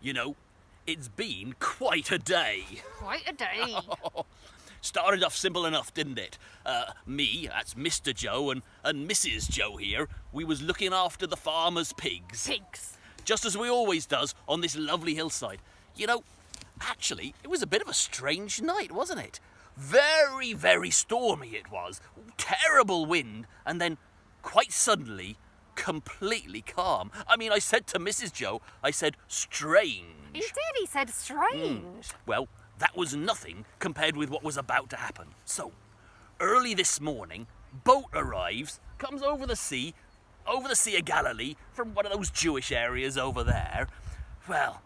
You know, it's been quite a day. Quite a day. Started off simple enough, didn't it? Me, that's Mr. Joe, and Mrs. Joe here, we was looking after the farmer's pigs. Pigs. Just as we always does on this lovely hillside. You know, actually, it was a bit of a strange night, wasn't it? Very, very stormy it was. Terrible wind, and then, quite suddenly, completely calm. I mean, I said to Mrs. Joe, I said, strange. He did, he said strange. Well, that was nothing compared with what was about to happen. So, early this morning, boat arrives, comes over the Sea of Galilee, from one of those Jewish areas over there. Well,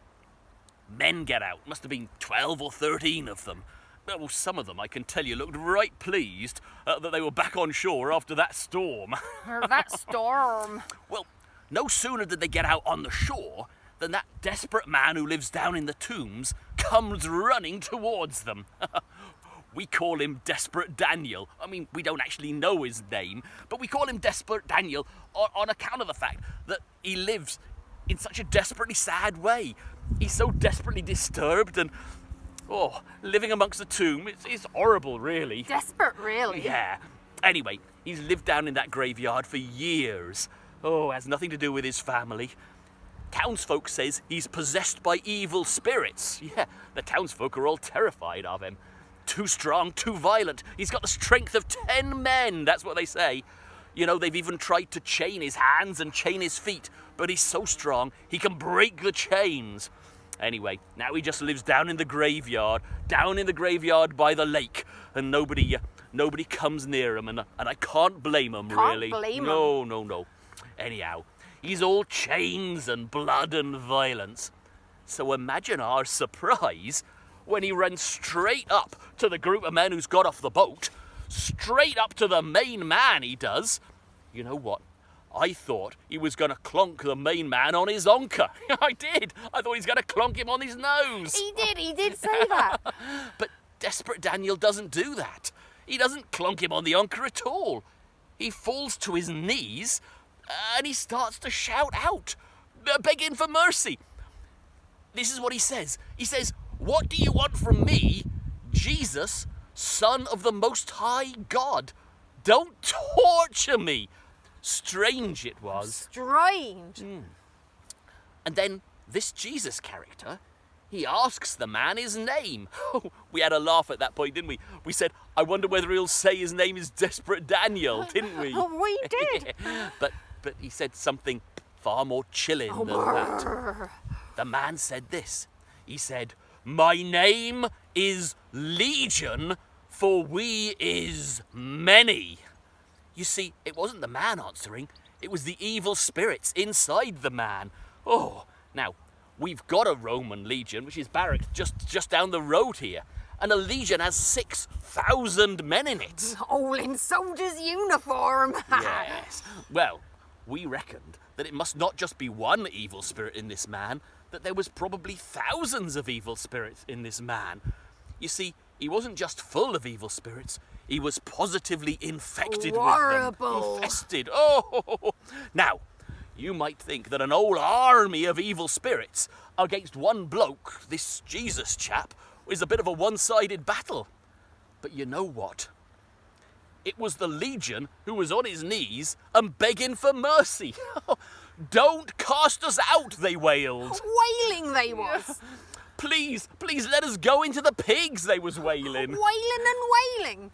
men get out. Must have been 12 or 13 of them. Well, some of them, I can tell you, looked right pleased that they were back on shore after that storm. That storm. Well, no sooner did they get out on the shore than that desperate man who lives down in the tombs comes running towards them. We call him Desperate Daniel. I mean, we don't actually know his name, but we call him Desperate Daniel on account of the fact that he lives in such a desperately sad way. He's so desperately disturbed and, living amongst the tomb, it's horrible, really. Desperate, really. Yeah. Anyway, he's lived down in that graveyard for years. Has nothing to do with his family. Townsfolk says he's possessed by evil spirits. Yeah, the townsfolk are all terrified of him. Too strong, too violent. He's got the strength of 10 men, that's what they say. You know, they've even tried to chain his hands and chain his feet, but he's so strong, he can break the chains. Anyway, now he just lives down in the graveyard by the lake, and nobody comes near him, and I can't blame him, really. Can't blame him. No. Anyhow, he's all chains and blood and violence. So imagine our surprise when he ran straight up to the group of men who's got off the boat, straight up to the main man, he does. You know what? I thought he was going to clonk the main man on his onker. I did. I thought he was going to clonk him on his nose. He did say that. But Desperate Daniel doesn't do that. He doesn't clonk him on the onker at all. He falls to his knees and he starts to shout out, begging for mercy. This is what he says. He says, "What do you want from me, Jesus, Son of the Most High God? Don't torture me." Strange it was. Strange. And then this Jesus character, he asks the man his name. We had a laugh at that point, didn't we? We said, I wonder whether he'll say his name is Desperate Daniel, didn't we? We did. But he said something far more chilling than that. The man said this. He said, "My name is Legion, for we is many." You see, it wasn't the man answering, it was the evil spirits inside the man. Now, we've got a Roman legion, which is barracked just down the road here, and a legion has 6,000 men in it. All in soldiers' uniform. Yes. Well, we reckoned that it must not just be one evil spirit in this man, that there was probably thousands of evil spirits in this man. You see, he wasn't just full of evil spirits, he was positively infected Horrible. with them. Infested. Now, you might think that an old army of evil spirits against one bloke, this Jesus chap, is a bit of a one-sided battle. But you know what? It was the legion who was on his knees and begging for mercy. "Don't cast us out," they wailed. Wailing they was. Please let us go into the pigs, they was wailing. Wailing and wailing.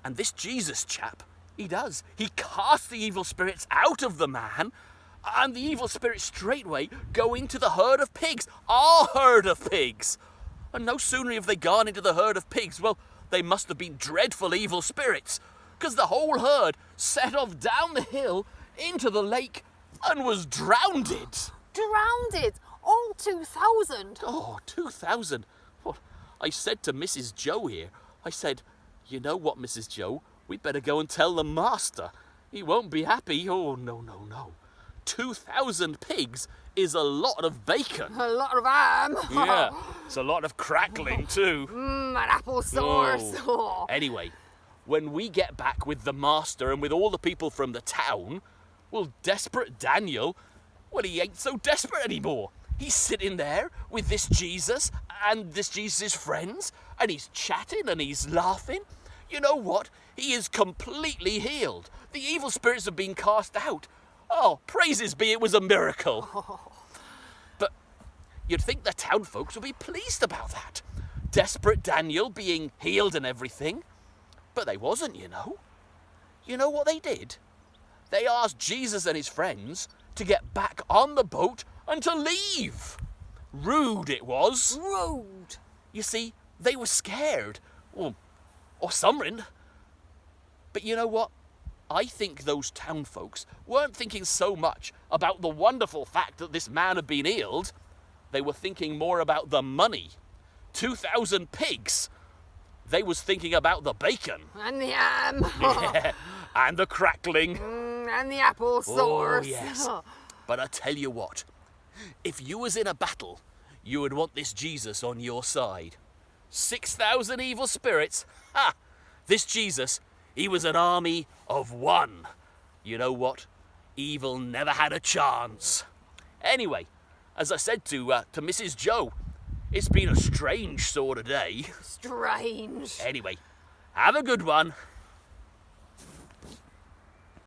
And this Jesus chap, he does. He casts the evil spirits out of the man, and the evil spirits straightway go into the herd of pigs, our herd of pigs. And no sooner have they gone into the herd of pigs, well, they must have been dreadful evil spirits, because the whole herd set off down the hill into the lake and was drowned. Drowned. All 2,000. 2,000. Well, I said to Mrs. Joe here, I said, "You know what, Mrs. Joe, we'd better go and tell the master. He won't be happy." No. 2,000 pigs is a lot of bacon. A lot of ham. Yeah, it's a lot of crackling too. And apple sauce. Anyway, when we get back with the master and with all the people from the town, well, Desperate Daniel, well, he ain't so desperate anymore. He's sitting there with this Jesus and this Jesus' friends, and he's chatting and he's laughing. You know what? He is completely healed. The evil spirits have been cast out. Oh, praises be, it was a miracle. But you'd think the town folks would be pleased about that. Desperate Daniel being healed and everything. But they wasn't, you know. You know what they did? They asked Jesus and his friends to get back on the boat and to leave. Rude it was. Rude. You see, they were scared. Or something. But you know what? I think those town folks weren't thinking so much about the wonderful fact that this man had been healed. They were thinking more about the money. 2,000 pigs. They was thinking about the bacon. And the ham. Yeah, and the crackling. And the apple sauce. Oh, yes. But I tell you what, if you was in a battle, you would want this Jesus on your side. 6,000 evil spirits? Ha! This Jesus, he was an army of one. You know what? Evil never had a chance. Anyway, as I said to Mrs. Joe, it's been a strange sort of day. Strange. Anyway, have a good one.